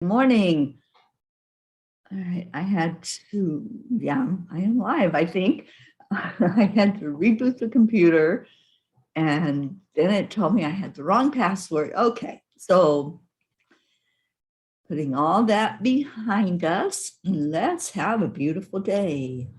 Morning. All right, I had to, I am live, I think. I had to reboot the computer and then it told me I had the wrong password. Okay, so putting all that behind us, let's have a beautiful day.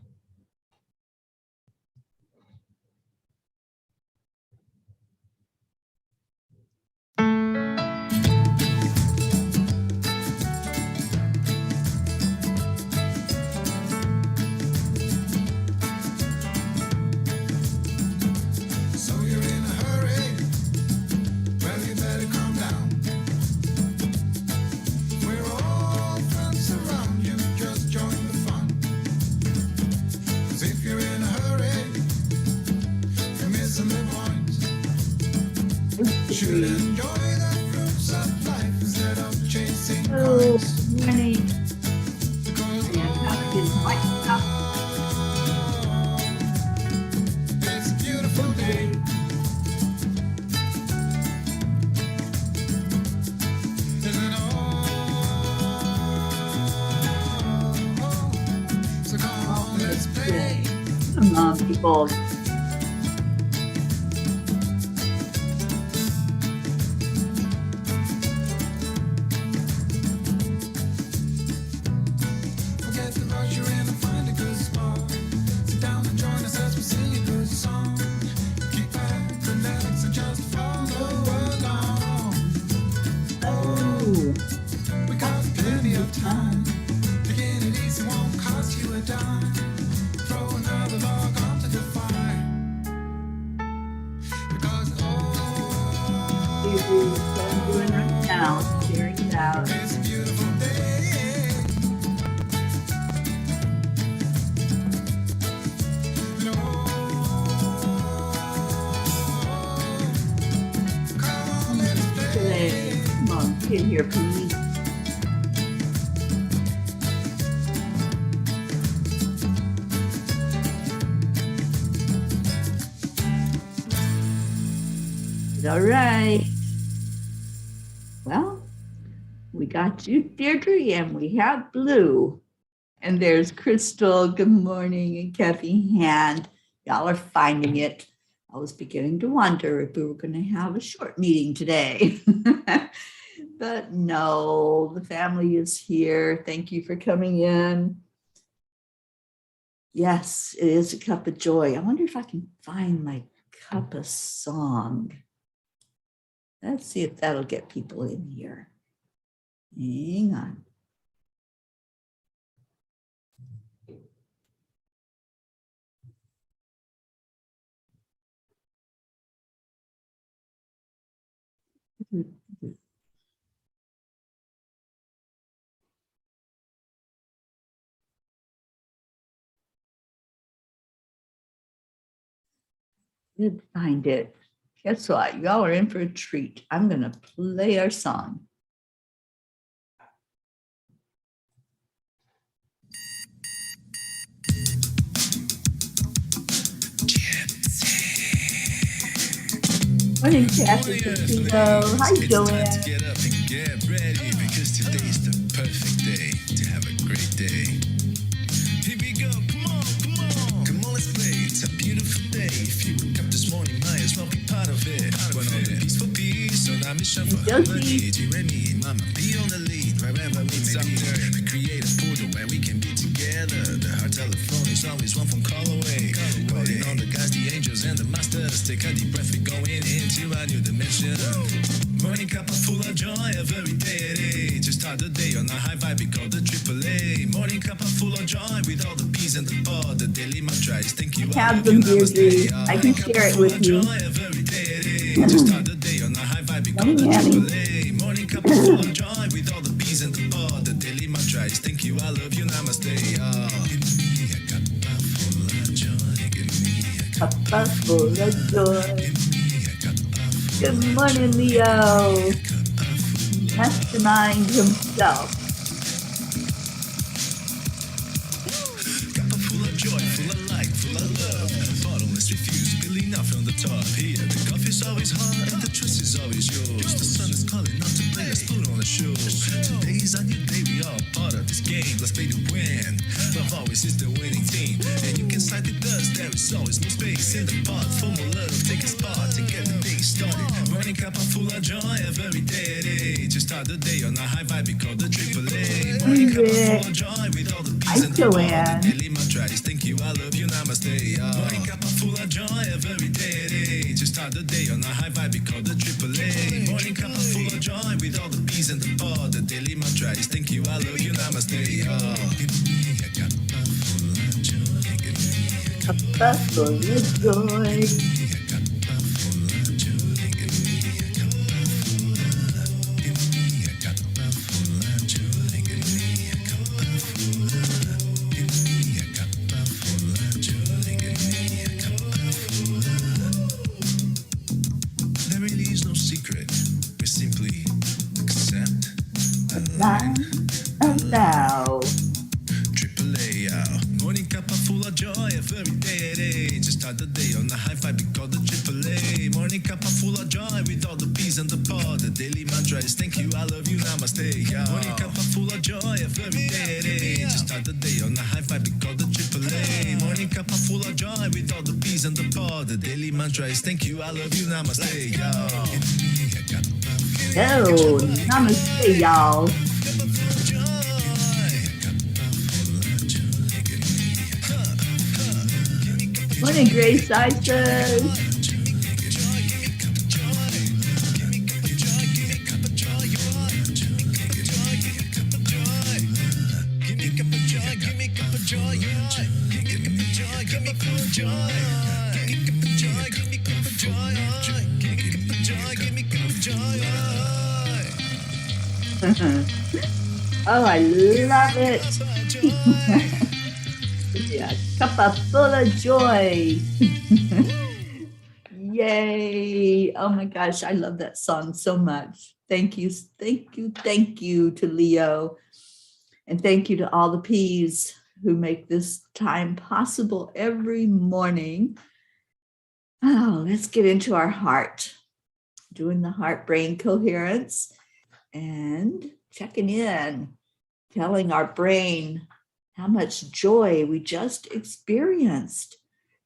Should enjoy the fruits of life instead of chasing morning. It's a beautiful day. Isn't it all? So come on, let's play. Come on, people. Get here, please. All right. Well, we got you, Deirdre, and we have Blue. And there's Crystal. Good morning. And Kathy Hand. Y'all are finding it. I was beginning to wonder if we were going to have a short meeting today. But no, the family is here. Thank you for coming in. Yes, it is a Cuppa JoY. I wonder if I can find my Cuppa song. Let's see if that'll get people in here. Hang on. Did find it. Guess what? Y'all are in for a treat. I'm going to play our song. Morning, Kathy. Hi, Joanne. Get up and get ready because today is the perfect day to have a great day. Here we go. Come on, come on. Come on, let's play. It's a beautiful day. If you woke up this morning, might as well be part of it. One on the peaceful peace, on our mission for harmony. You and me, mama, be on the lead wherever we may be. We create a portal where we can be together. The heart telephone is always one phone call away. Calling on the guys, the angels, and the masters. Take a deep breath, we're going into a new dimension. Morning cup full of joy, every day. Just start the day on a high vibe, we call the AAA. Morning cup full of joy with all the peas and the pod. The daily mantra is thank you. Have them, Deirdre. I can share it with you. Just start the day on a high vibe, we call the AAA. Morning cup full of joy with all the peas and the pod. The daily mantra is thank you, I love you, namaste. Give me a cup full of joy. Give me a cup full of joy. Give me a cup full. Good morning, Leo. Mastermind himself. Cup full of joy, full of light, full of love. Bottomless refuse, spilling off from the top. Here, the coffee is always hard and the choice is always yours. The sun is calling out to play, let's put on a show. Today's a new day, we are part of this game. Let's play to win. Love always is the winning team. And you can side with us, there is always more space in the pot. For more love, take a spot to get the day started. Morning cup of full of joy every day. To start the day on a high vibe, we call the AAA. Morning cup of full of joy with all the peace and the ball. The daily mantra is thank you, I love you, namaste. Morning cup of full of joy every day. To start the day on a high vibe, we call the AAA. Morning cup of full of joy with all the peace and the ball. The daily mantra is thank you, I love you, namaste. Give me a cup full of joy. Give me a cup full of joy. Allow. AAA, morning cup of full of joy every day. Just start the day on a high five, we call the AAA. Morning cup of full of joy with all the peace and the power. The daily mantra is thank you, I love you, namaste. Morning cup of full of joy every day. Just start the day on a high five, we call the AAA. Morning cup of full of joy with all the peace and the power. The daily mantra is thank you, I love you, namaste. Oh, namaste, y'all. Morning, Grace Isis. Oh, I love it. Yeah, Cuppa full of joy. Yay. Oh my gosh, I love that song so much. Thank you, thank you, thank you to Leo. And thank you to all the P's who make this time possible every morning. Oh, let's get into our heart. Doing the heart-brain coherence and checking in, telling our brain how much joy we just experienced.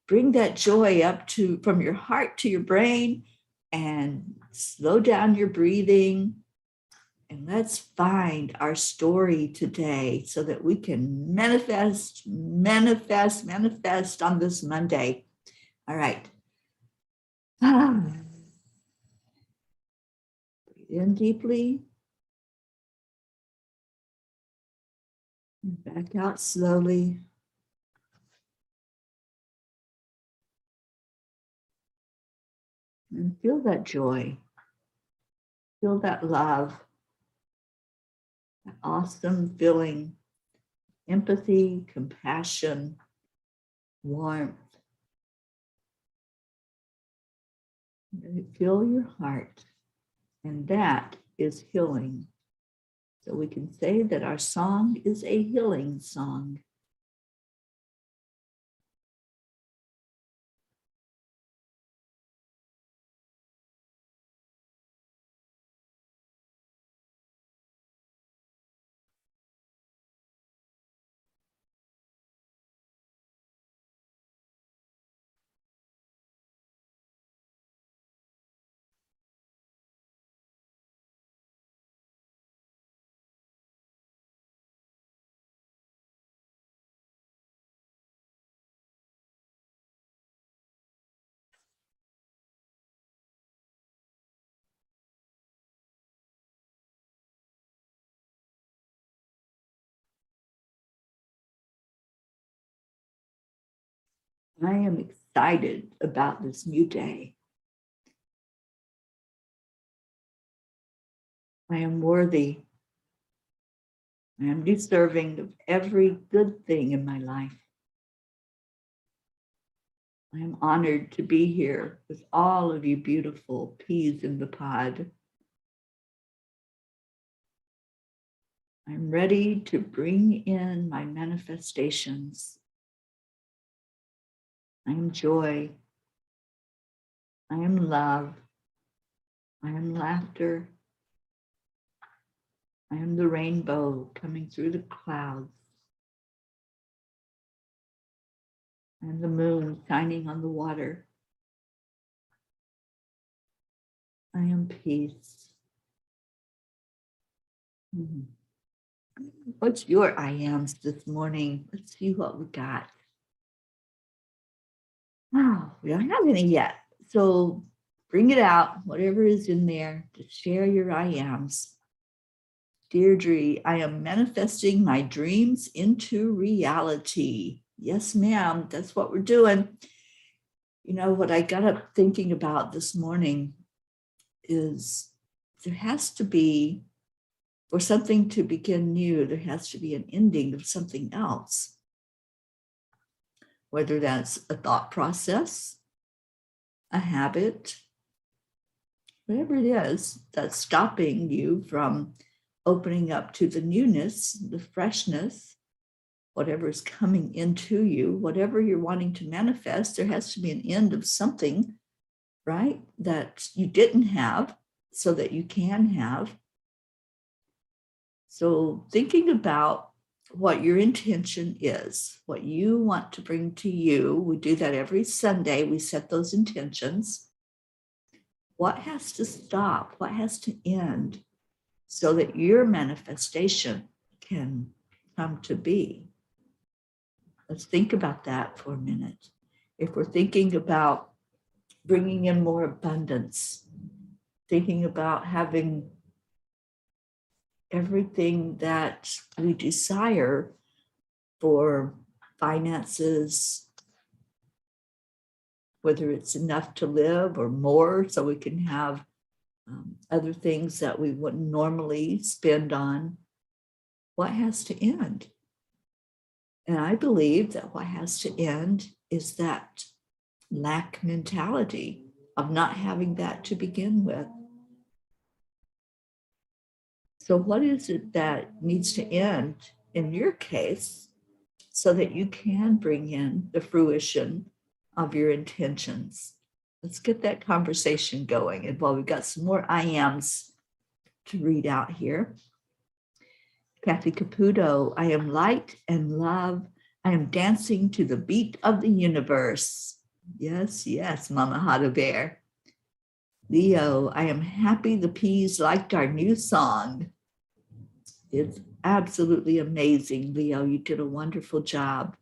Bring that joy up from your heart to your brain and slow down your breathing. And let's find our story today so that we can manifest on this Monday. All right. Breathe in deeply. And back out slowly. And feel that joy. Feel that love. That awesome feeling. Empathy, compassion, warmth. Fill your heart. And that is healing. So we can say that our song is a healing song. I am excited about this new day. I am worthy. I am deserving of every good thing in my life. I am honored to be here with all of you beautiful peas in the pod. I'm ready to bring in my manifestations. I am joy. I am love. I am laughter. I am the rainbow coming through the clouds. I am the moon shining on the water. I am peace. Mhm. What's your I ams this morning? Let's see what we got. Oh, we don't have any yet. So bring it out, whatever is in there, to share your I ams. Deirdre, I am manifesting my dreams into reality. Yes, ma'am. That's what we're doing. You know, what I got up thinking about this morning is there has to be, for something to begin new, there has to be an ending of something else. Whether that's a thought process, a habit, whatever it is that's stopping you from opening up to the newness, the freshness, whatever is coming into you, whatever you're wanting to manifest, there has to be an end of something, right, that you didn't have so that you can have. So thinking about what your intention is, what you want to bring to you, we do that every Sunday, we set those intentions. What has to stop? What has to end so that your manifestation can come to be? Let's think about that for a minute. If we're thinking about bringing in more abundance, thinking about having everything that we desire for finances, whether it's enough to live or more so we can have other things that we wouldn't normally spend on, what has to end? And I believe that what has to end is that lack mentality of not having that to begin with. So what is it that needs to end in your case so that you can bring in the fruition of your intentions? Let's get that conversation going. And while we've got some more I ams to read out here. Kathy Caputo, I am light and love. I am dancing to the beat of the universe. Yes, yes, Mama Hada Bear. Leo, I am happy the peas liked our new song. It's absolutely amazing, Leo. You did a wonderful job.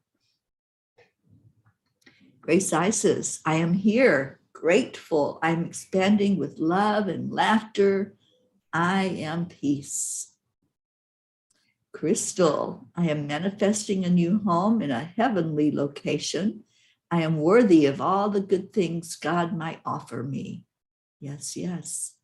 Grace Isis, I am here, grateful. I'm expanding with love and laughter. I am peace. Crystal, I am manifesting a new home in a heavenly location. I am worthy of all the good things God might offer me. Yes, yes.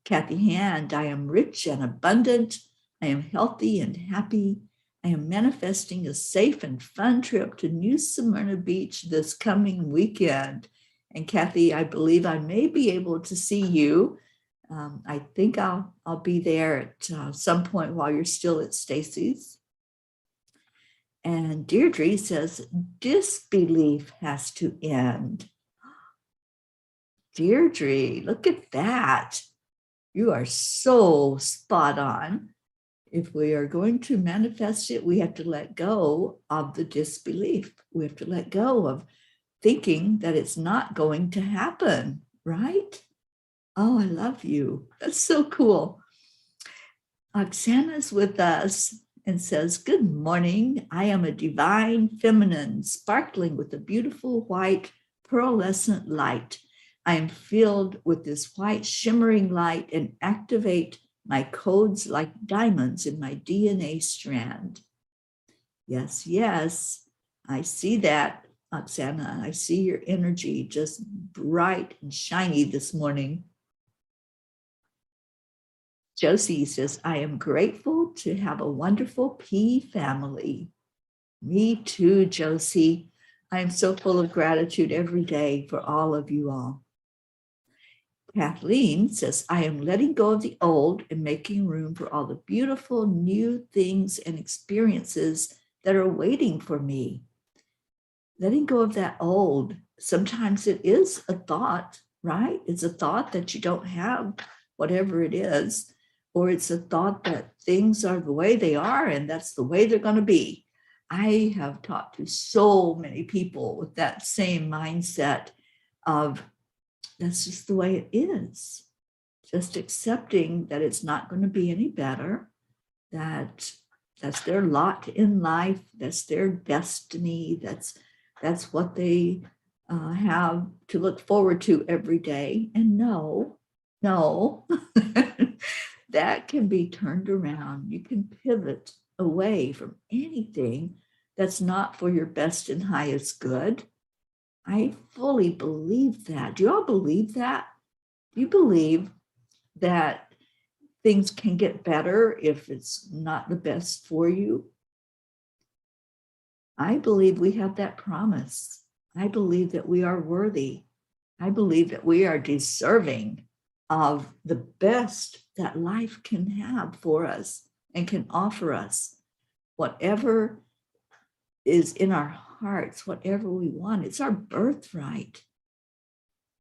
Kathy Hand, I am rich and abundant. I am healthy and happy. I am manifesting a safe and fun trip to New Smyrna Beach this coming weekend. And Kathy, I believe I may be able to see you. I think I'll be there at some point while you're still at Stacy's. And Deirdre says, disbelief has to end. Deirdre, look at that. You are so spot on. If we are going to manifest it, we have to let go of the disbelief. We have to let go of thinking that it's not going to happen, right? Oh, I love you. That's so cool. Oksana's with us and says, good morning. I am a divine feminine, sparkling with a beautiful white pearlescent light. I am filled with this white shimmering light and activate my codes like diamonds in my DNA strand. Yes, yes, I see that, Oksana. I see your energy just bright and shiny this morning. Josie says, I am grateful to have a wonderful pea family. Me too, Josie. I am so full of gratitude every day for all of you all. Kathleen says, I am letting go of the old and making room for all the beautiful new things and experiences that are waiting for me. Letting go of that old, sometimes it is a thought, right? It's a thought that you don't have whatever it is, or it's a thought that things are the way they are and that's the way they're going to be. I have talked to so many people with that same mindset of that's just the way it is. Just accepting that it's not going to be any better, that that's their lot in life, that's their destiny, that's what they have to look forward to every day. And no, that can be turned around. You can pivot away from anything that's not for your best and highest good. I fully believe that. Do you all believe that? Do you believe that things can get better if it's not the best for you? I believe we have that promise. I believe that we are worthy. I believe that we are deserving of the best that life can have for us and can offer us. Whatever is in our hearts, whatever we want, it's our birthright.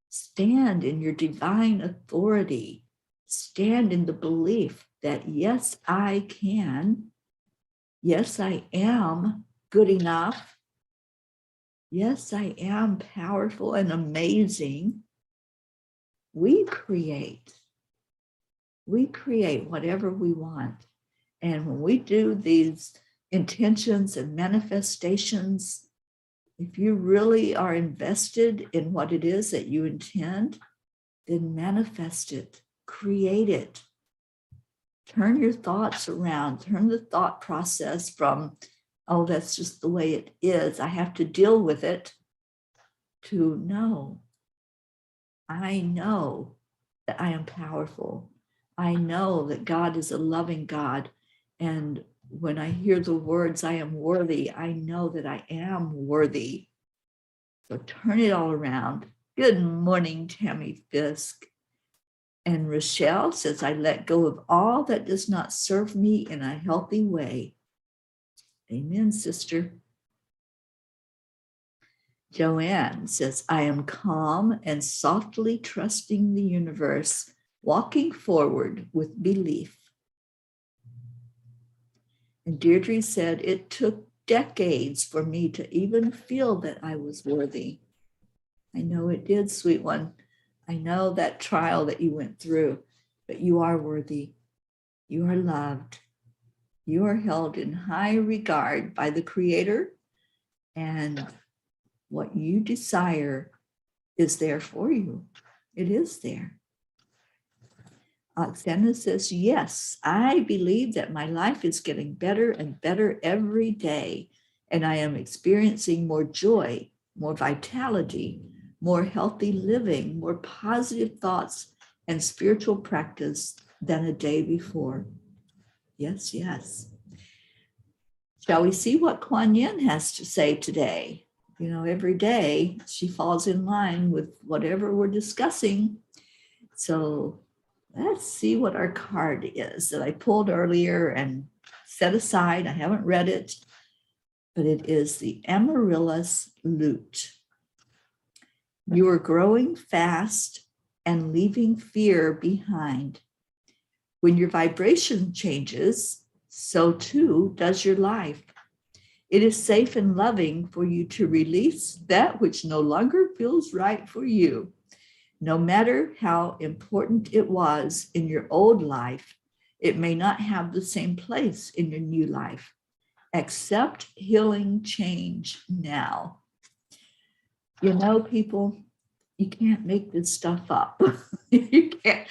Stand in your divine authority. Stand in the belief that, yes, I can. Yes, I am good enough. Yes, I am powerful and amazing. We create whatever we want. And when we do these intentions and manifestations, if you really are invested in what it is that you intend, then manifest it, create it. Turn your thoughts around, turn the thought process from, oh, that's just the way it is, I have to deal with it, to no, I know that I am powerful. I know that God is a loving God. And when I hear the words, I am worthy, I know that I am worthy. So turn it all around. Good morning, Tammy Fisk. And Rochelle says, I let go of all that does not serve me in a healthy way. Amen, sister. Joanne says, I am calm and softly trusting the universe, walking forward with belief. And Deirdre said, it took decades for me to even feel that I was worthy. I know it did, sweet one. I know that trial that you went through, but you are worthy. You are loved. You are held in high regard by the Creator, and what you desire is there for you. It is there. Oksana says, yes, I believe that my life is getting better and better every day, and I am experiencing more joy, more vitality, more healthy living, more positive thoughts and spiritual practice than a day before. Yes, yes. Shall we see what Kuan Yin has to say today? You know, every day she falls in line with whatever we're discussing. So let's see what our card is that I pulled earlier and set aside. I haven't read it, but it is the Amaryllis Lute. You are growing fast and leaving fear behind. When your vibration changes, so too does your life. It is safe and loving for you to release that which no longer feels right for you. No matter how important it was in your old life, it may not have the same place in your new life. Accept healing change now. You know, people, you can't make this stuff up. You can't.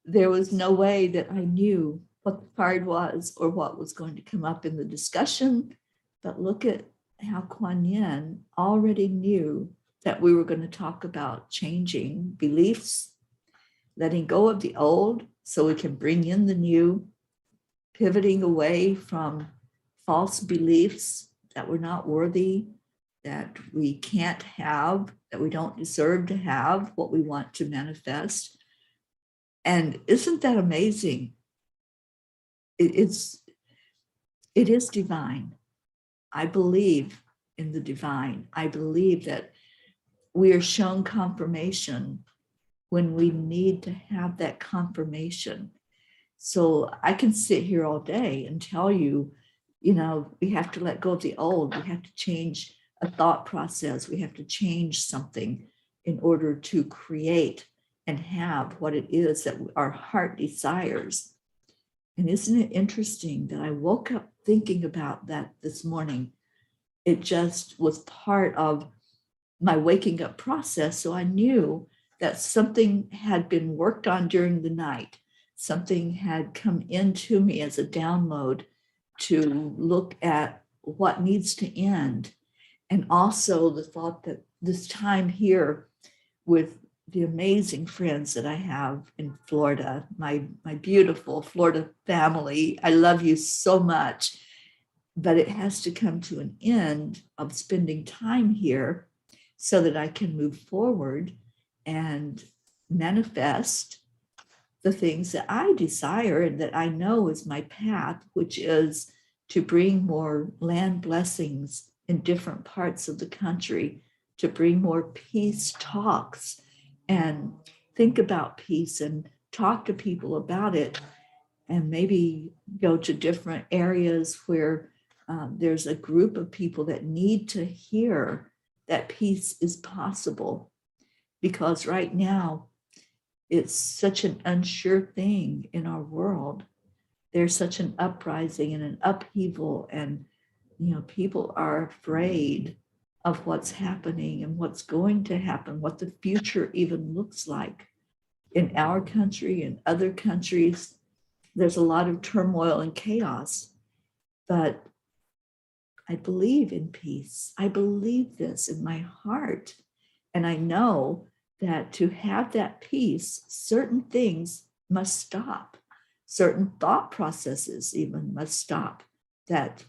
There was no way that I knew what the card was or what was going to come up in the discussion. But look at how Kuan Yin already knew that we were going to talk about changing beliefs, letting go of the old so we can bring in the new, pivoting away from false beliefs that we're not worthy, that we can't have, that we don't deserve to have what we want to manifest. And isn't that amazing? It is divine. I believe in the divine. I believe that we are shown confirmation when we need to have that confirmation. So I can sit here all day and tell you, we have to let go of the old. We have to change a thought process. We have to change something in order to create and have what it is that our heart desires. And isn't it interesting that I woke up thinking about that this morning? It just was part of my waking up process. So I knew that something had been worked on during the night. Something had come into me as a download to look at what needs to end. And also the thought that this time here with the amazing friends that I have in Florida, my beautiful Florida family, I love you so much, but it has to come to an end of spending time here so that I can move forward and manifest the things that I desire and that I know is my path, which is to bring more land blessings in different parts of the country, to bring more peace talks and think about peace and talk to people about it, and maybe go to different areas where there's a group of people that need to hear that peace is possible. Because right now, it's such an unsure thing in our world. There's such an uprising and an upheaval, and people are afraid of what's happening and what's going to happen, what the future even looks like in our country and other countries. There's a lot of turmoil and chaos, but I believe in peace. I believe this in my heart. And I know that to have that peace, certain things must stop. Certain thought processes even must stop. That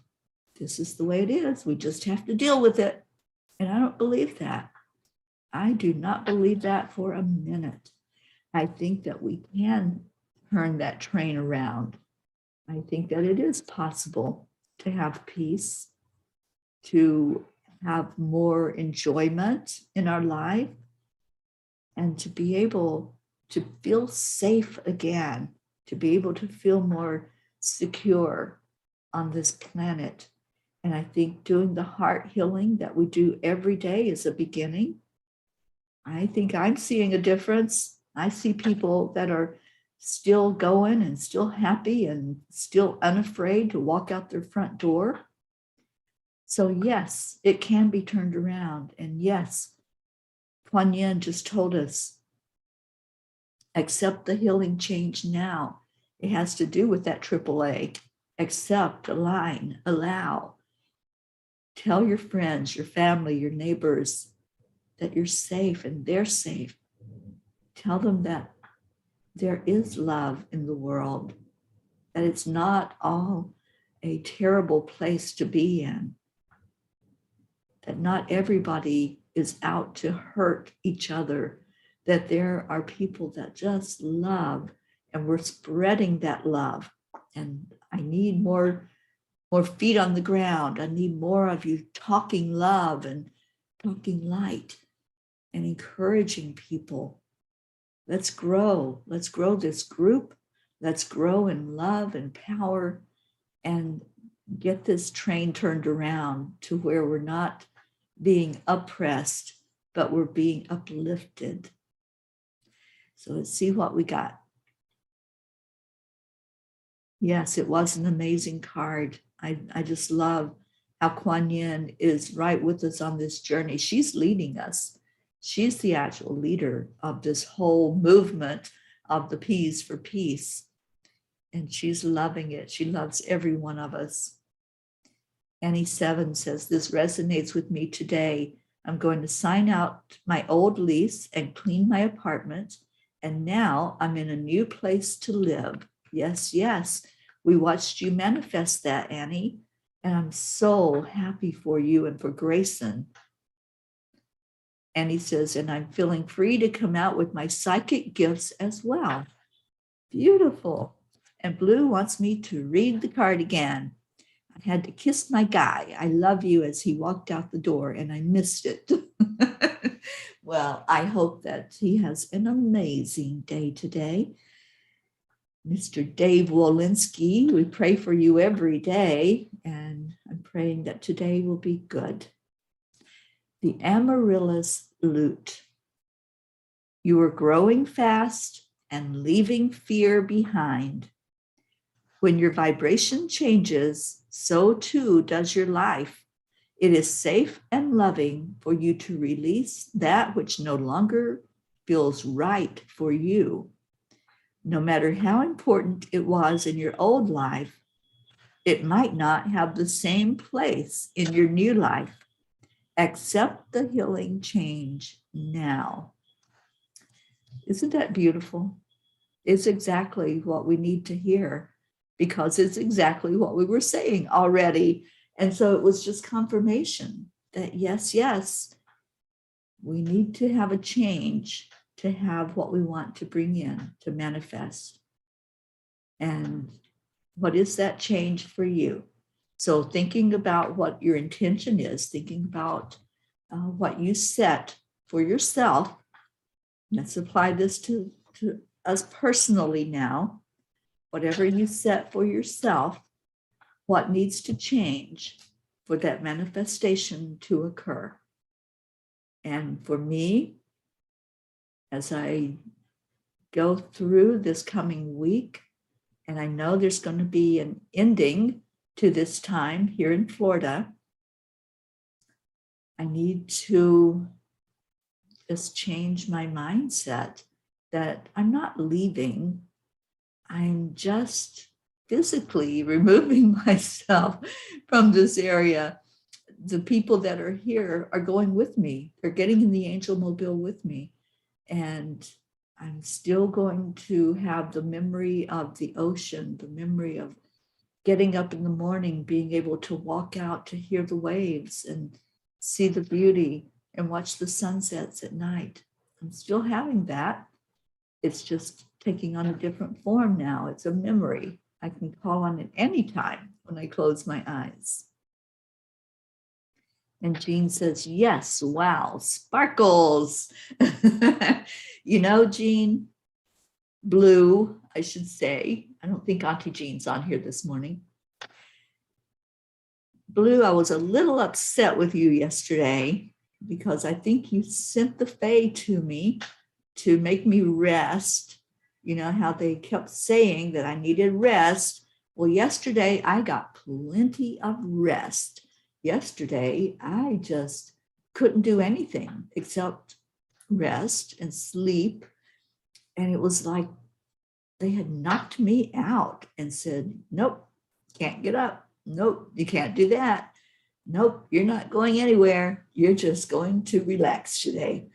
this is the way it is. We just have to deal with it. And I don't believe that. I do not believe that for a minute. I think that we can turn that train around. I think that it is possible to have peace, to have more enjoyment in our life, and to be able to feel safe again, to be able to feel more secure on this planet. And I think doing the heart healing that we do every day is a beginning. I think I'm seeing a difference. I see people that are still going and still happy and still unafraid to walk out their front door. So yes, it can be turned around. And yes, Kuan Yin just told us, accept the healing change now. It has to do with that AAA. Accept, align, allow. Tell your friends, your family, your neighbors that you're safe and they're safe. Tell them that there is love in the world, that it's not all a terrible place to be in, that not everybody is out to hurt each other, that there are people that just love, and we're spreading that love. And I need more feet on the ground. I need more of you talking love and talking light and encouraging people. Let's grow. Let's grow this group. Let's grow in love and power and get this train turned around to where we're not being oppressed, but we're being uplifted. So let's see what we got. Yes, it was an amazing card. I just love how Kuan Yin is right with us on this journey. She's leading us. She's the actual leader of this whole movement of the P's for Peace. And she's loving it. She loves every one of us. Annie 7 says, this resonates with me today. I'm going to sign out my old lease and clean my apartment. And now I'm in a new place to live. Yes, yes. We watched you manifest that, Annie. And I'm so happy for you and for Grayson. Annie says, and I'm feeling free to come out with my psychic gifts as well. Beautiful. And Blue wants me to read the card again. I had to kiss my guy. I love you as he walked out the door and I missed it. Well, I hope that he has an amazing day today. Mr. Dave Wolinski, we pray for you every day, and I'm praying that today will be good. The Amaryllis Lute. You are growing fast and leaving fear behind. When your vibration changes, so too does your life. It is safe and loving for you to release that which no longer feels right for you. No matter how important it was in your old life, it might not have the same place in your new life. Accept the healing change now. Isn't that beautiful? It's exactly what we need to hear, because it's exactly what we were saying already. And so it was just confirmation that yes, we need to have a change to have what we want to bring in, to manifest. And what is that change for you? So thinking about what your intention is, thinking about what you set for yourself. Let's apply this to us personally now. Whatever you set for yourself, what needs to change for that manifestation to occur. And for me, as I go through this coming week, and I know there's going to be an ending to this time here in Florida, I need to just change my mindset that I'm not leaving. I'm just physically removing myself from this area. The people that are here are going with me. They're getting in the angel mobile with me. And I'm still going to have the memory of the ocean, the memory of getting up in the morning, being able to walk out to hear the waves and see the beauty and watch the sunsets at night. I'm still having that. It's just taking on a different form now. It's a memory. I can call on it anytime when I close my eyes. And Jean says, yes, wow, sparkles. You know, Jean, Blue, I should say. I don't think Auntie Jean's on here this morning. Blue, I was a little upset with you yesterday because I think you sent the Fae to me to make me rest. You know how they kept saying that I needed rest. Well, yesterday I got plenty of rest. Yesterday, I just couldn't do anything except rest and sleep. And it was like they had knocked me out and said, nope, can't get up. Nope, you can't do that. Nope, you're not going anywhere. You're just going to relax today.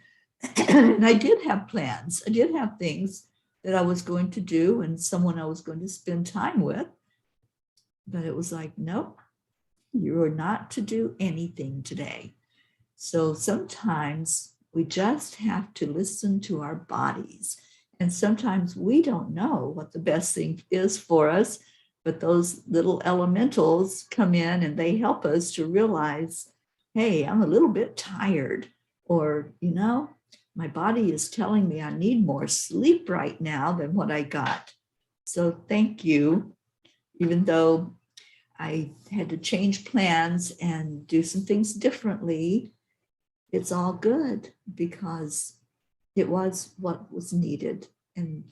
And I did have plans. I did have things that I was going to do and someone I was going to spend time with. But it was like, nope, you are not to do anything today. So sometimes we just have to listen to our bodies. And sometimes we don't know what the best thing is for us, but those little elementals come in and they help us to realize, hey, I'm a little bit tired. Or, you know, my body is telling me I need more sleep right now than what I got. So thank you, even though I had to change plans and do some things differently. It's all good because it was what was needed. And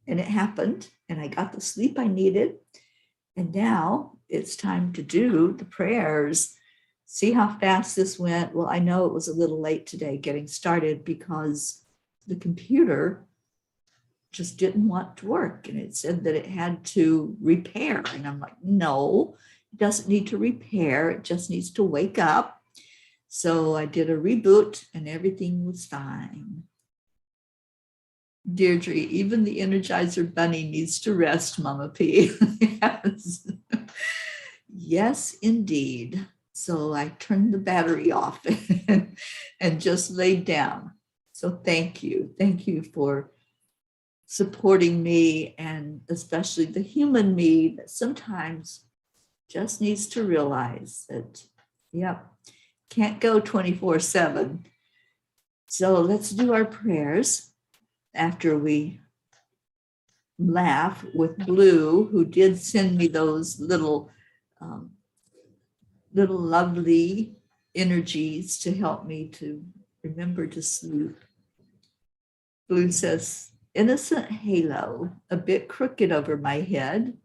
it happened, and I got the sleep I needed. And now it's time to do the prayers. See how fast this went? Well, I know it was a little late today getting started because the computer just didn't want to work. And it said that it had to repair. And I'm like, no, it doesn't need to repair. It just needs to wake up. So I did a reboot and everything was fine. Deirdre, even the Energizer Bunny needs to rest, Mama P. Yes. Yes, indeed. So I turned the battery off and just laid down. So thank you. Thank you for supporting me, and especially the human me that sometimes just needs to realize that, yep, can't go 24/7. So let's do our prayers after we laugh with Blue, who did send me those little lovely energies to help me to remember to sleep. Blue says, innocent halo, a bit crooked over my head.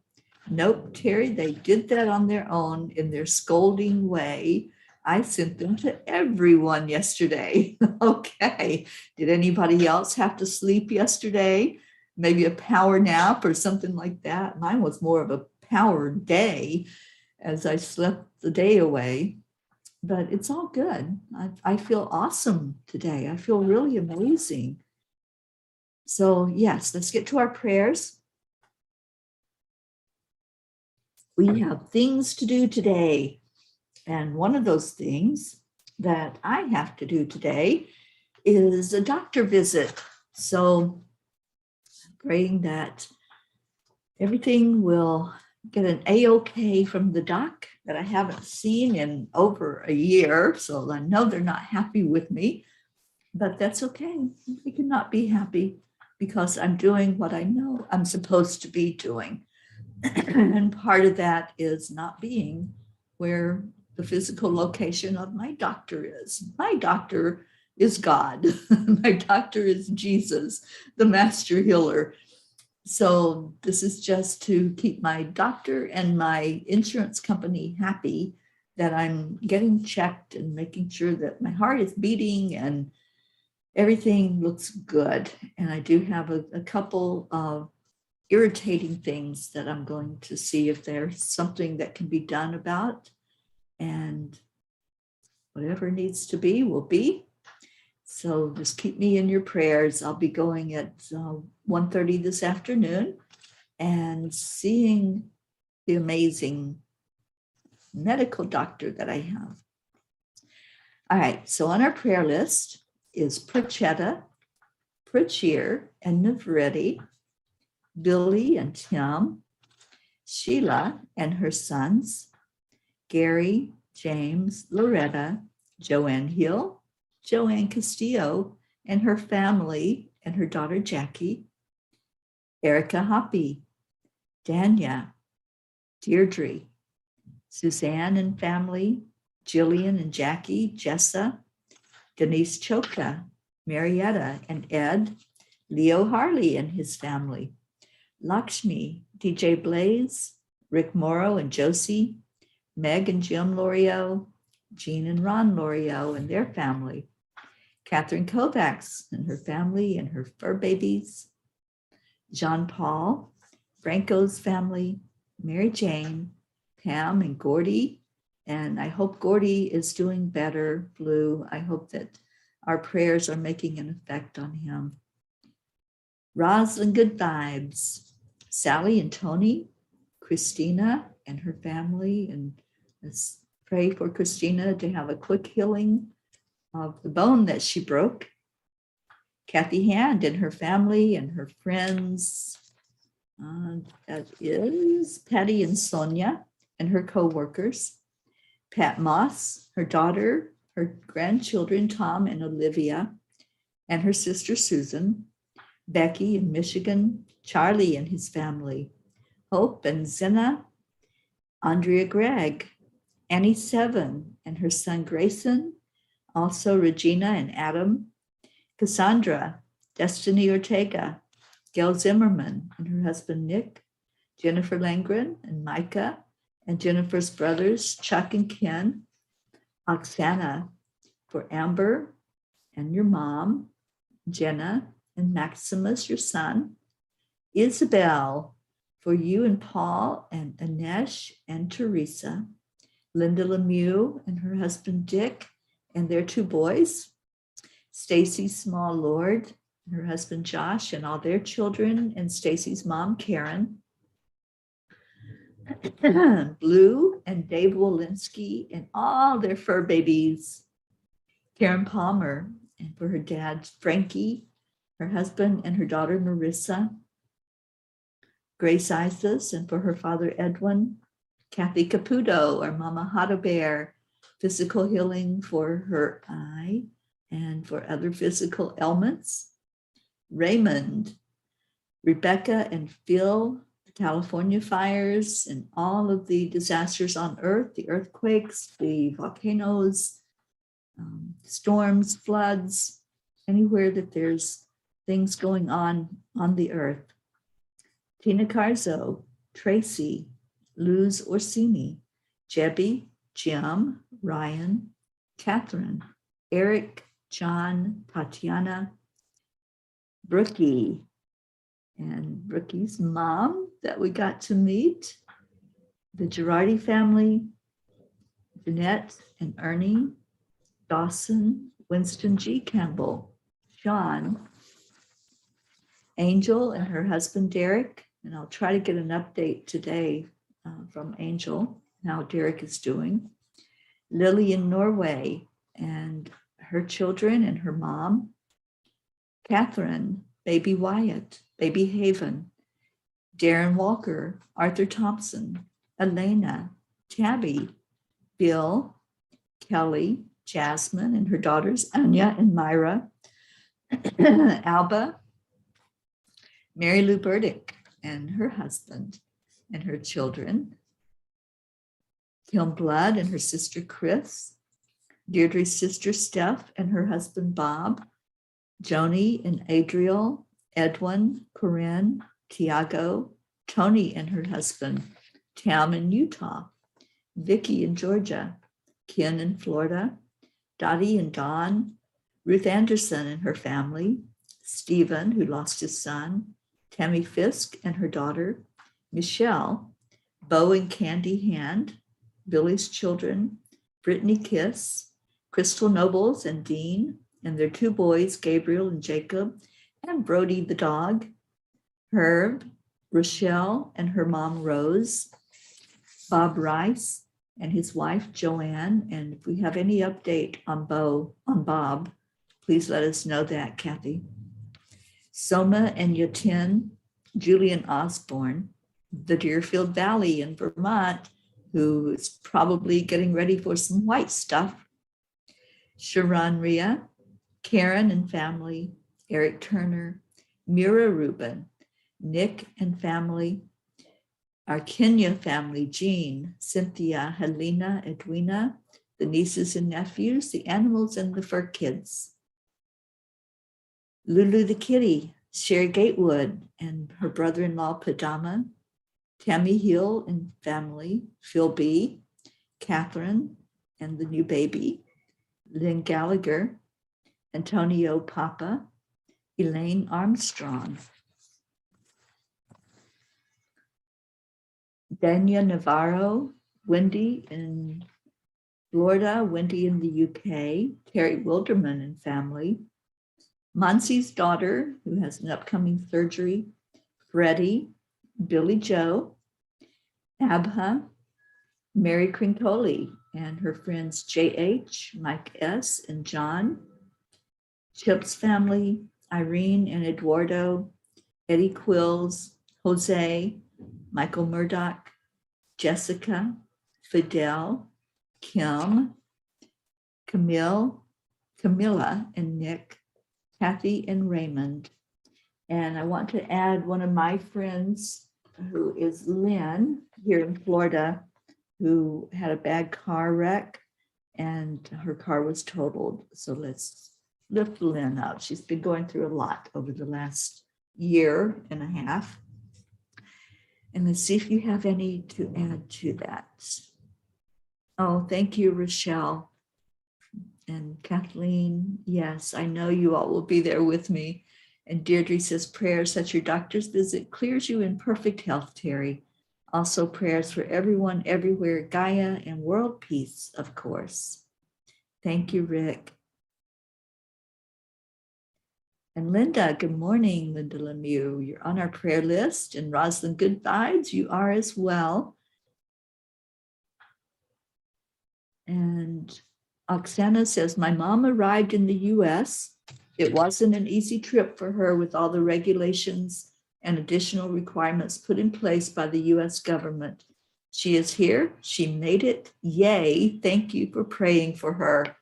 Nope, Teri, they did that on their own in their scolding way. I sent them to everyone yesterday. Okay. Did anybody else have to sleep yesterday? Maybe a power nap or something like that. Mine was more of a power day as I slept the day away. But it's all good. I feel awesome today. I feel really amazing. So yes, let's get to our prayers. We have things to do today. And one of those things that I have to do today is a doctor visit. So I'm praying that everything will get an A-OK from the doc that I haven't seen in over a year. So I know they're not happy with me, but that's okay. They cannot be happy because I'm doing what I know I'm supposed to be doing. And part of that is not being where the physical location of my doctor is. My doctor is God. My doctor is Jesus, the master healer. So this is just to keep my doctor and my insurance company happy that I'm getting checked and making sure that my heart is beating and everything looks good. And I do have a couple of irritating things that I'm going to see if there's something that can be done about, and whatever needs to be will be. So just keep me in your prayers. I'll be going at 1:30 this afternoon and seeing the amazing medical doctor that I have. All right, so on our prayer list is Prachetta, Prachir, and Navretti, Billy and Tim, Sheila and her sons, Gary, James, Loretta, Joanne Hill, Joanne Castillo and her family and her daughter Jackie, Erica Hoppy, Danya, Deirdre, Suzanne and family, Jillian and Jackie, Jessa, Denise Choka, Marietta and Ed, Leo Harley and his family, Lakshmi, DJ Blaze, Rick Morrow and Josie, Meg and Jim L'Oreal, Jean and Ron L'Oreal and their family, Catherine Kovacs and her family and her fur babies, Jean Paul, Franco's family, Mary Jane, Pam and Gordy. And I hope Gordy is doing better, Blue. I hope that our prayers are making an effect on him. Rosalind Good Vibes, Sally and Tony, Christina and her family, and let's pray for Christina to have a quick healing of the bone that she broke. Kathy Hand and her family and her friends. That is Patty and Sonia and her co-workers. Pat Moss, her daughter, her grandchildren, Tom and Olivia, and her sister Susan. Becky in Michigan, Charlie and his family. Hope and Zena, Andrea Gregg, Annie Seven and her son Grayson, also Regina and Adam, Cassandra, Destiny Ortega, Gail Zimmerman and her husband Nick, Jennifer Langren and Micah, and Jennifer's brothers Chuck and Ken, Oksana, for Amber and your mom, Jenna and Maximus, your son, Isabel, for you and Paul and Anesh and Teresa, Linda Lemieux and her husband Dick and their two boys, Stacy Small Lord and her husband Josh and all their children, and Stacy's mom Karen, Blue and Dave Walensky and all their fur babies, Karen Palmer and for her dad Frankie, her husband and her daughter Marissa, Grace Isis and for her father Edwin, Kathy Caputo or Mama Hada Bear, physical healing for her eye and for other physical ailments. Raymond, Rebecca and Phil, the California fires and all of the disasters on Earth, the earthquakes, the volcanoes, storms, floods, anywhere that there's things going on the Earth. Tina Carzo, Tracy, Luz Orsini, Jebby, Jim, Ryan, Catherine, Eric, John, Tatiana, Brookie, and Brookie's mom that we got to meet, the Girardi family, Jeanette and Ernie, Dawson, Winston G. Campbell, Sean, Angel and her husband Derek, and I'll try to get an update today from Angel, how Derek is doing. Lily in Norway and her children and her mom. Catherine, baby Wyatt, baby Haven, Darren Walker, Arthur Thompson, Elena, Tabby, Bill, Kelly, Jasmine and her daughters, Anya and Myra, Alba, Mary Lou Burdick and her husband and her children, Kim Blood and her sister Chris, Deirdre's sister Steph and her husband Bob, Joni and Adriel, Edwin, Corinne, Tiago, Tony and her husband, Tam in Utah, Vicky in Georgia, Ken in Florida, Dottie and Dawn, Ruth Anderson and her family, Stephen, who lost his son, Tammy Fisk and her daughter, Michelle, Bo and Candy Hand, Billy's children, Brittany Kiss, Crystal Nobles and Dean, and their two boys, Gabriel and Jacob, and Brody the dog, Herb, Rochelle and her mom, Rose, Bob Rice and his wife, Joanne. And if we have any update on Bob, please let us know that, Kathy. Soma and Yatin, Julian Osborne, the Deerfield Valley in Vermont, who is probably getting ready for some white stuff. Sharon Ria, Karen and family, Eric Turner, Mira Rubin, Nick and family, our Kenya family, Jean, Cynthia, Helena, Edwina, the nieces and nephews, the animals and the fur kids. Lulu the kitty, Sherry Gatewood and her brother-in-law, Padama, Tammy Hill and family, Phil B, Catherine and the new baby, Lynn Gallagher, Antonio Papa, Elaine Armstrong, Dania Navarro, Wendy in Florida, Wendy in the UK, Terry Wilderman and family, Monsi's daughter, who has an upcoming surgery, Freddie, Billy Joe, Abha, Mary Crintoli and her friends JH, Mike S, and John, Chip's family, Irene and Eduardo, Eddie Quills, Jose, Michael Murdoch, Jessica, Fidel, Kim, Camilla and Nick, Kathy and Raymond. And I want to add one of my friends who is Lynn here in Florida, who had a bad car wreck and her car was totaled. So let's lift Lynn up. She's been going through a lot over the last year and a half. And let's see if you have any to add to that. Oh, thank you, Rochelle. And Kathleen, yes, I know you all will be there with me. And Deirdre says, prayers that your doctor's visit clears you in perfect health, Teri. Also prayers for everyone, everywhere, Gaia and world peace, of course. Thank you, Rick. And Linda, good morning, Linda Lemieux. You're on our prayer list. And Rosalind Good Vibes, you are as well. And Oksana says, my mom arrived in the US. It wasn't an easy trip for her with all the regulations and additional requirements put in place by the US government. She is here. She made it. Yay. Thank you for praying for her.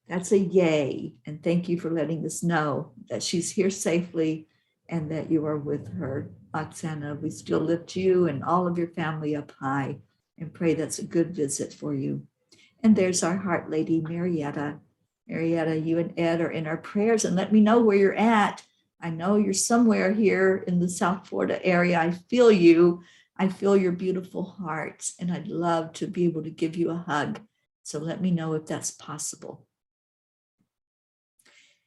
That's a yay. And thank you for letting us know that she's here safely and that you are with her. Oksana, we still lift you and all of your family up high and pray that's a good visit for you. And there's our heart lady, Marietta. Marietta, you and Ed are in our prayers, and let me know where you're at. I know you're somewhere here in the South Florida area. I feel you. I feel your beautiful hearts, and I'd love to be able to give you a hug. So let me know if that's possible.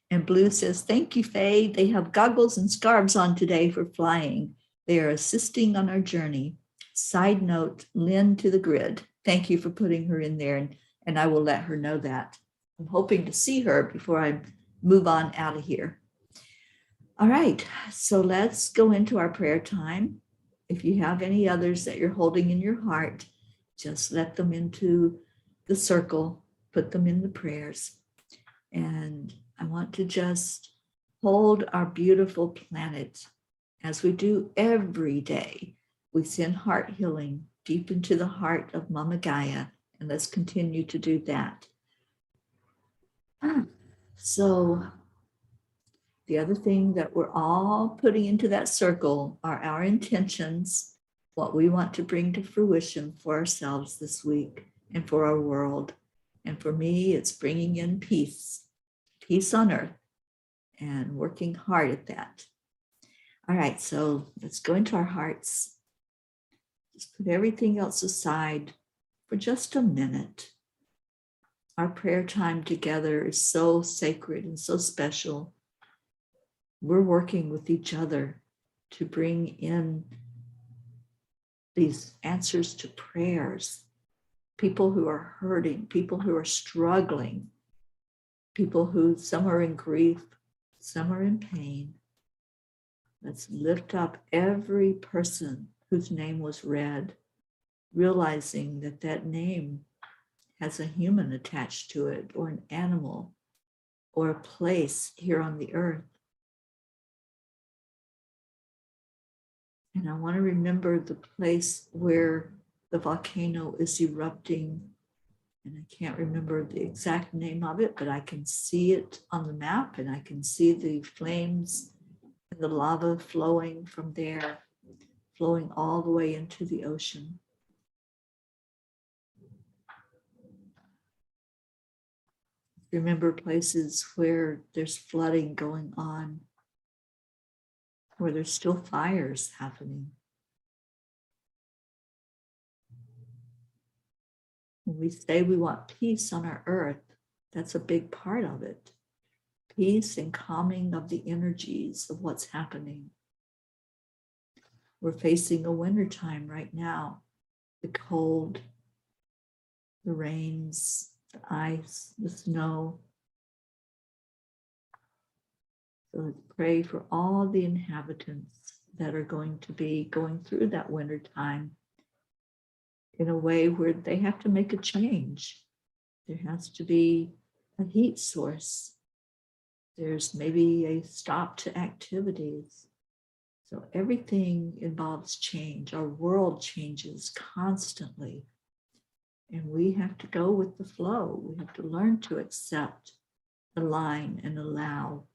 And Blue says, thank you, Faye. They have goggles and scarves on today for flying. They are assisting on our journey. Side note, Lynn to the grid. Thank you for putting her in there, and I will let her know that. I'm hoping to see her before I move on out of here. All right, so let's go into our prayer time. If you have any others that you're holding in your heart, just let them into the circle, put them in the prayers. And I want to just hold our beautiful planet as we do every day. We send heart healing deep into the heart of Mama Gaia, and let's continue to do that. So the other thing that we're all putting into that circle are our intentions, what we want to bring to fruition for ourselves this week and for our world. And for me, it's bringing in peace on earth, and working hard at that. All right, so let's go into our hearts. Just put everything else aside for just a minute. Our prayer time together is so sacred and so special. We're working with each other to bring in these answers to prayers. People who are hurting, people who are struggling, people who, some are in grief, some are in pain. Let's lift up every person whose name was read, realizing that that name has a human attached to it, or an animal, or a place here on the earth. And I want to remember the place where the volcano is erupting. And I can't remember the exact name of it, but I can see it on the map, and I can see the flames and the lava flowing from there, flowing all the way into the ocean. Remember places where there's flooding going on, where there's still fires happening. When we say we want peace on our earth, that's a big part of it. Peace and calming of the energies of what's happening. We're facing a winter time right now. The cold, the rains, the ice, the snow. So let's pray for all the inhabitants that are going to be going through that winter time in a way where they have to make a change. There has to be a heat source. There's maybe a stop to activities. So everything involves change. Our world changes constantly. And we have to go with the flow. We have to learn to accept, align, and allow.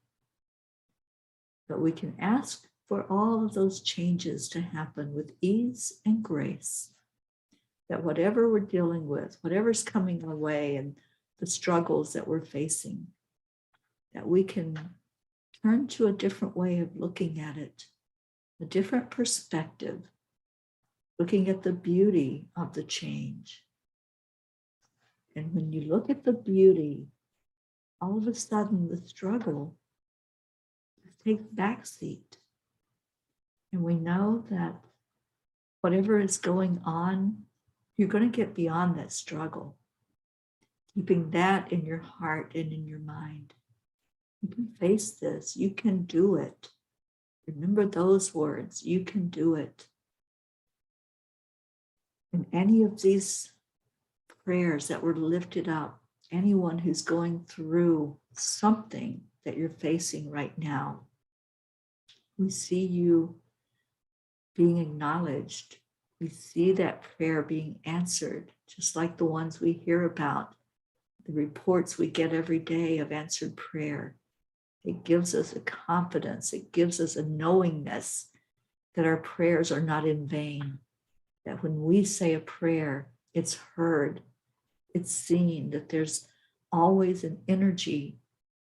But we can ask for all of those changes to happen with ease and grace. That whatever we're dealing with, whatever's coming our way, and the struggles that we're facing, that we can turn to a different way of looking at it, a different perspective, looking at the beauty of the change. And when you look at the beauty, all of a sudden the struggle takes backseat. And we know that whatever is going on, you're going to get beyond that struggle. Keeping that in your heart and in your mind. You can face this. You can do it. Remember those words. You can do it. And any of these prayers that were lifted up, anyone who's going through something that you're facing right now, we see you being acknowledged. We see that prayer being answered, just like the ones we hear about the reports we get every day of answered prayer. It gives us a confidence. It gives us a knowingness that our prayers are not in vain, that when we say a prayer, it's heard, it's seen, that there's always an energy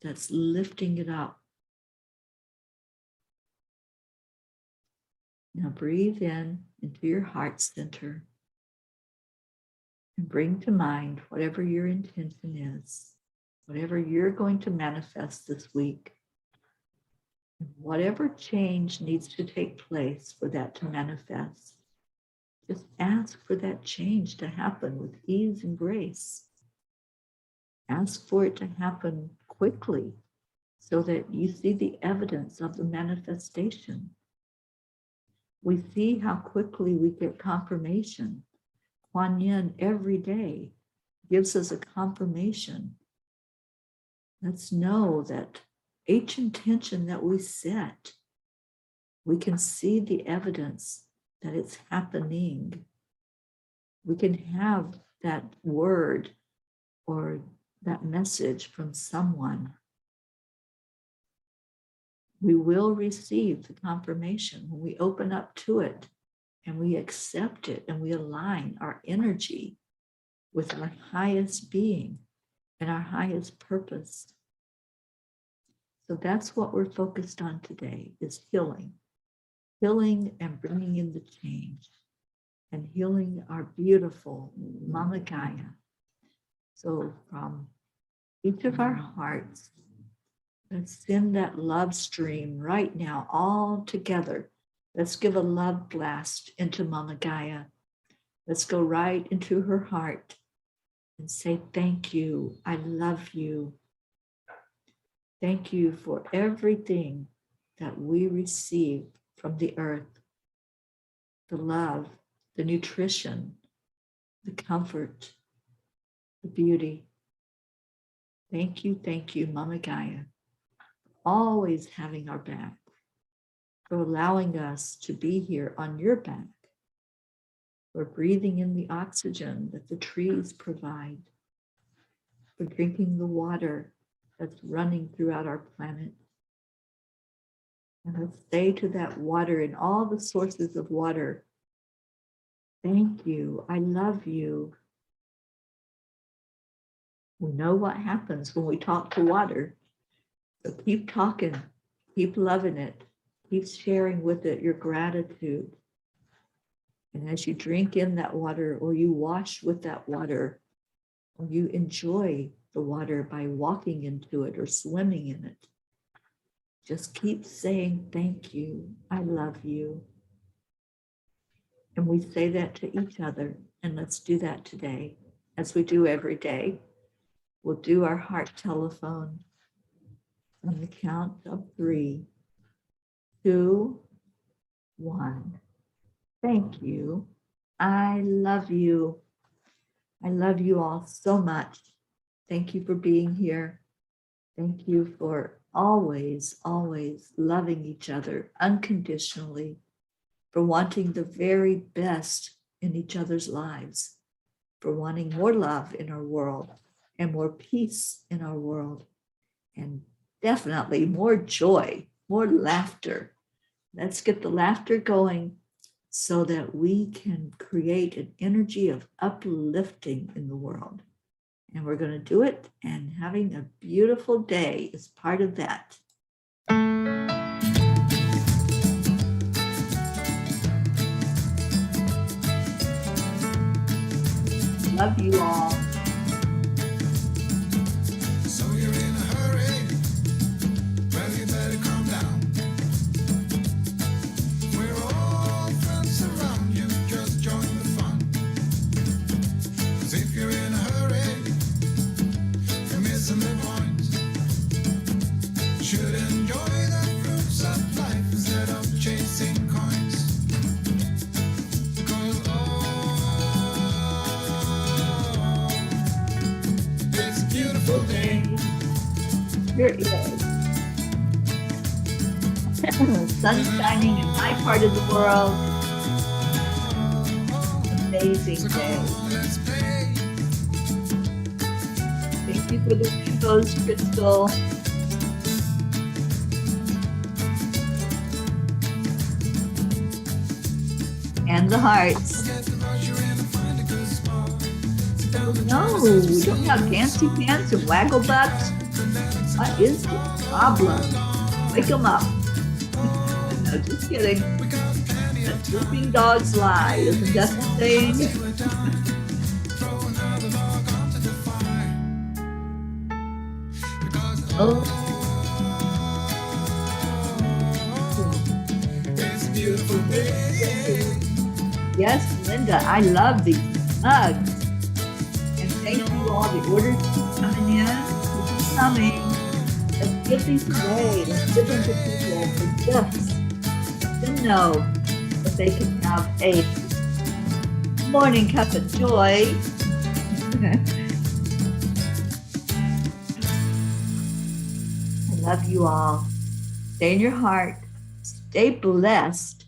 that's lifting it up. Now breathe in into your heart center and bring to mind whatever your intention is, whatever you're going to manifest this week, and whatever change needs to take place for that to manifest. Just ask for that change to happen with ease and grace. Ask for it to happen quickly so that you see the evidence of the manifestation. We see how quickly we get confirmation. Kuan Yin every day gives us a confirmation. Let's know that each intention that we set, we can see the evidence that it's happening. We can have that word or that message from someone. We will receive the confirmation when we open up to it and we accept it and we align our energy with our highest being and our highest purpose. So that's what we're focused on today, is healing. Healing and bringing in the change and healing our beautiful Mama Gaia. So from each of our hearts, let's send that love stream right now, all together. Let's give a love blast into Mama Gaia. Let's go right into her heart and say, thank you, I love you. Thank you for everything that we receive from the earth, the love, the nutrition, the comfort, the beauty. Thank you, Mama Gaia, always having our back, for allowing us to be here on your back, for breathing in the oxygen that the trees provide, for drinking the water that's running throughout our planet. And let's say to that water and all the sources of water, thank you, I love you. We know what happens when we talk to water. So keep talking, keep loving it, keep sharing with it your gratitude. And as you drink in that water, or you wash with that water, or you enjoy the water by walking into it or swimming in it, just keep saying, thank you, I love you. And we say that to each other. And let's do that today, as we do every day. We'll do our heart telephone on the count of 3, 2, 1. Thank you. I love you. I love you all so much. Thank you for being here. Thank you for always, always loving each other unconditionally, for wanting the very best in each other's lives, for wanting more love in our world and more peace in our world, and definitely more joy, more laughter. Let's get the laughter going so that we can create an energy of uplifting in the world. And we're going to do it, and having a beautiful day is part of that. Love you all. So you're in a hurry? Well, you better calm down. We're all friends around you, just join the fun. 'Cause if you're in a hurry, you're missing the point. Should enjoy the fruits of life instead of chasing coins. 'Cause it's a beautiful day. Here it is. Sun shining in my part of the world. Amazing day. Let's play. Thank Thank you for the rainbows, Crystal. And the hearts. No, we don't have fancy pants and waggle butts. What is the problem? Wake them up. No, just kidding. Let sleeping dogs lie. Isn't that the saying? Oh. Yes, Linda, I love these mugs. And thank you all. The orders keep coming in. Keep coming. Let's give these away. Let's give them to people for gifts. To know that they can have a morning cup of joy. I love you all. Stay in your heart. Stay blessed.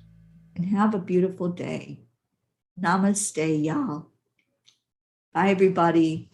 And have a beautiful day. Namaste, y'all. Bye, everybody.